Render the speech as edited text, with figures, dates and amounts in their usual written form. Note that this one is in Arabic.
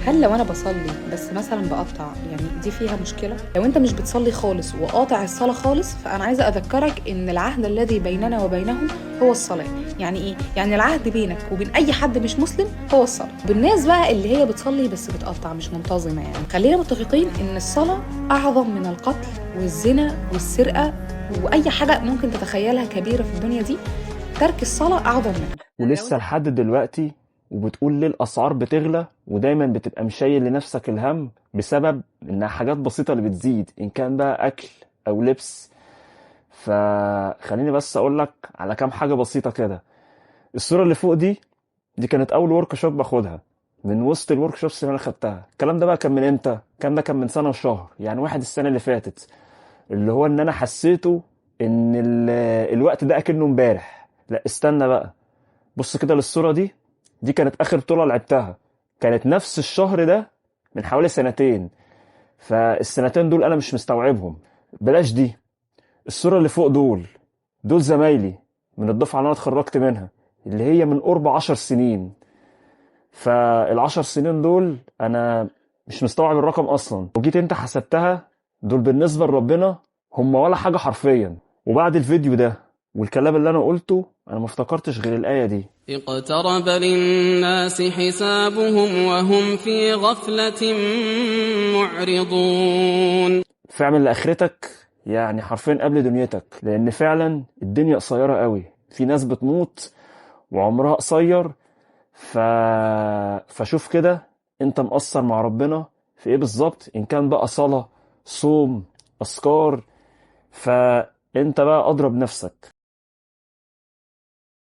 هل لو انا بصلي بس مثلا بقطع، يعني دي فيها مشكله؟ لو انت مش بتصلي خالص وقاطع الصلاه خالص، فانا عايزه اذكرك ان العهد الذي بيننا وبينهم هو الصلاه. يعني ايه؟ يعني العهد بينك وبين اي حد مش مسلم هو الصلاه. بالناس بقى اللي هي بتصلي بس بتقطع، مش منتظمه، يعني خلينا متفقين ان الصلاه اعظم من القتل والزنا والسرقه واي حاجه ممكن تتخيلها كبيره في الدنيا دي. ترك الصلاه اعظم منها. ولسه لحد دلوقتي وبتقول ليه الأسعار بتغلى، ودايما بتبقى مشايل لنفسك الهم بسبب إنها حاجات بسيطة اللي بتزيد، إن كان بقى أكل أو لبس. فخليني بس أقولك على كام حاجة بسيطة كده. الصورة اللي فوق دي كانت أول ورك شوب باخدها من وسط الورك شوبس اللي أنا خدتها. الكلام ده بقى كان من إمتى؟ الكلام ده كان من سنة وشهر، يعني واحد السنة اللي فاتت. اللي هو إن أنا حسيته إن الوقت ده أكنه امبارح. لا استنى بقى، بص كده للصورة دي كانت آخر بطولة لعبتها، كانت نفس الشهر ده من حوالي سنتين. فالسنتين دول أنا مش مستوعبهم. بلاش دي، الصورة اللي فوق دول زمايلي من الدفعة اللي أنا اتخرجت منها، اللي هي من قرب 10 سنين. فالعشر سنين دول أنا مش مستوعب الرقم أصلا. لو جيت أنت حسبتها، دول بالنسبة لربنا هم ولا حاجة حرفيا. وبعد الفيديو ده والكلام اللي أنا قلته، أنا ما افتكرتش غير الآية دي: اقترب للناس حسابهم وهم في غفلة معرضون. فاعمل لآخرتك، يعني حرفيا قبل دنيتك، لأن فعلا الدنيا قصيرة قوي. في ناس بتموت وعمرها قصير. ف... فشوف كده انت مقصر مع ربنا في ايه بالظبط، ان كان بقى صلاة، صوم، أذكار. فانت بقى أضرب نفسك.